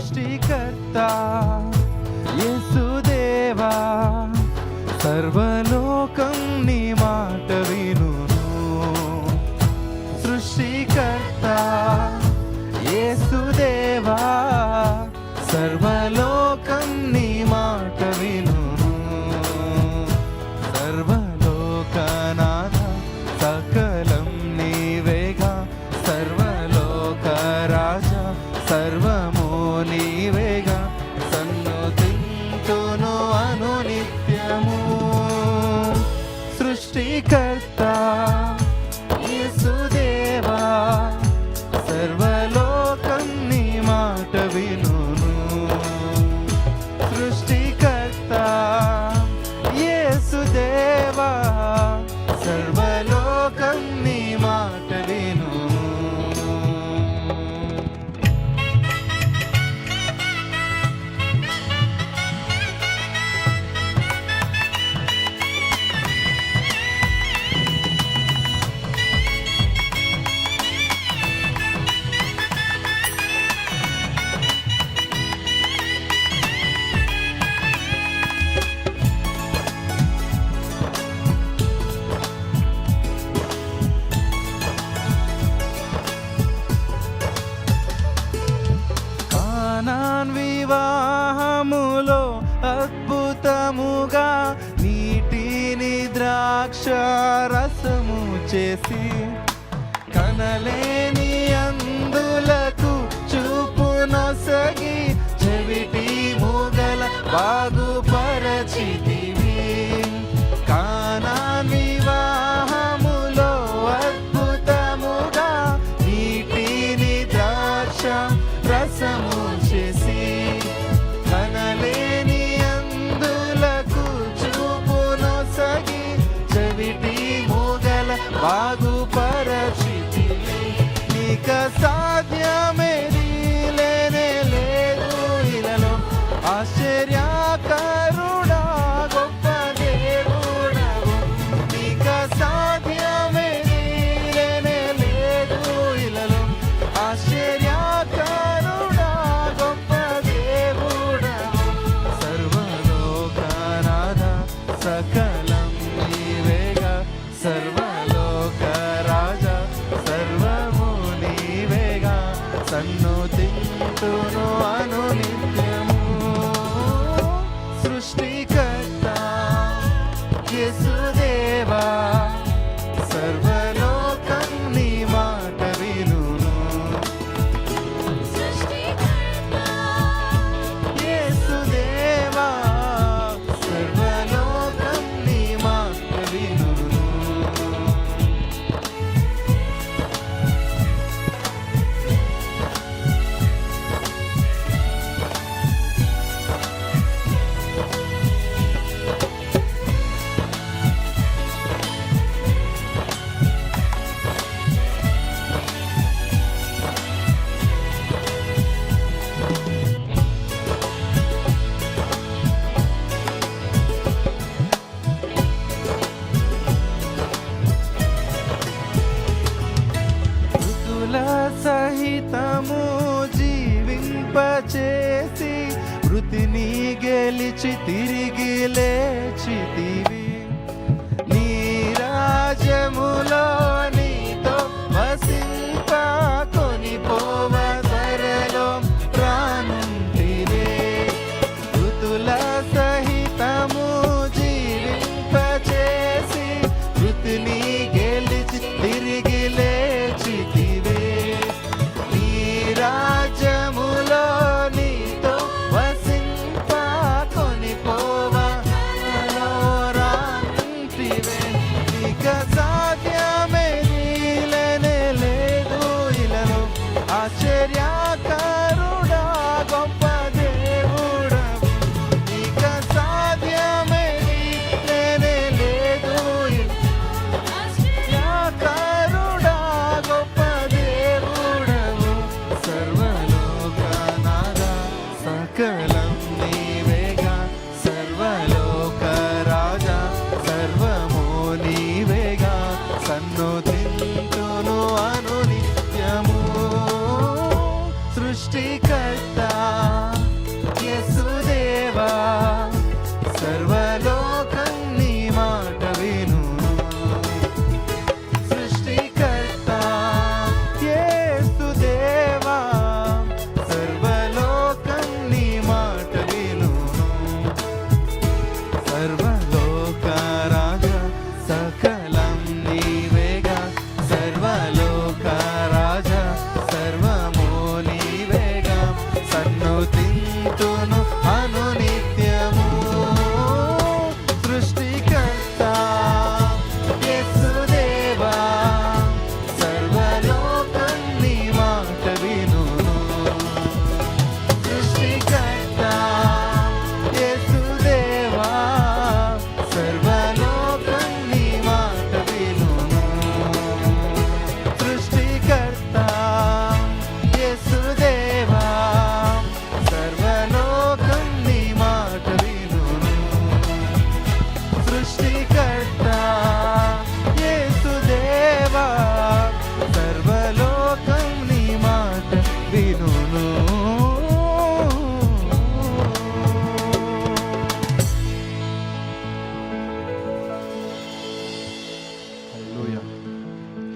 సృష్టికర్త యేసుదేవా సర్వలోకం నీ మాట వినును. సృష్టికర్త యేసుదేవా సర్వలోకం నీ మాట వినును. సర్వలోకనాథ సకలం నీవేగా, సర్వలోక రాజా సర్వము నీవేగా, సన్నుతింతును అనునిత్యము. సృష్టికర్త యేసుదేవా సర్వలోకం నీ మాట వినును. సృష్టికర్త యేసుదేవా సర్వలోకం నీ మాట వినును. వివాహములో అద్భుతముగా నీటిని ద్రాక్ష రసము చేసి, కనలేని అందులకు చూపునొసగి, చెవిటి మూగల బాగుపరచితివి. కానాన్ వివాహములో అద్భుతముగా నీటిని ద్రాక్ష రసము చేసి, కనలేని అందులకు చూపునొసగి, చెవిటి మూగల బాగుపరచితివి. నీక సాధ్యమేది లేనే లేదు ఇలలో, ఆశ్చర్యకరుడా గొప్ప దేవుడవు. నీక సాధ్యమేది లేనే లేదు ఇలలో, ఆశ్చర్యకరుడా గొప్ప దేవుడవు. సర్వలోకనాథ సకలం నీవేగా, సర్వలోక రాజా సర్వము నీవేగా, సన్నుతింతును అనునిత్యము. సృష్టికర్త యేసుదేవా సర్వలోకం నీ మాట వినును. యేసుదేవా సర్వలోకం నీ మాట వినును. సహితము జీవింపచేసి, వృతిని గెలిచి తిరిగి లేచితివి. నీ రాజ్యములో నీతో వసింప కొనిపోవ ధరలో ప్రాణుంటివే. ఋతుల సహితము జీవింపచేసి, వృతిని గెలిచి తిరిగి లేచితివే. రాజ్యములో నీతో వసింప కొనిపోవ రాంటివే. నీక సాధ్యమేది లేనే లేదు ఇలలో, ఆశ్చర్యకరుడా గొప్ప దేవుడవు. నీక సాధ్యమేది లేనే లేదు ఇలలో, ఆశ్చర్యకరుడా గొప్ప దేవుడవు. సర్వలోకనాథ సకలం నీవేగా, సర్వలోక రాజా సర్వము నీవేగా, సన్నుతింతును అనునిత్యము. సృష్టికర్త స్తుతింతును అనునిత్యము. సృష్టికర్త యేసుదేవా, సర్వలోకం నీ మాట వినును. సృష్టికర్త యేసుదేవా, సర్వలోకం నీ మాట వినును. సృష్టికర్త యేసుదేవా, సర్వలోకం నీ మాట వినును. సృష్టి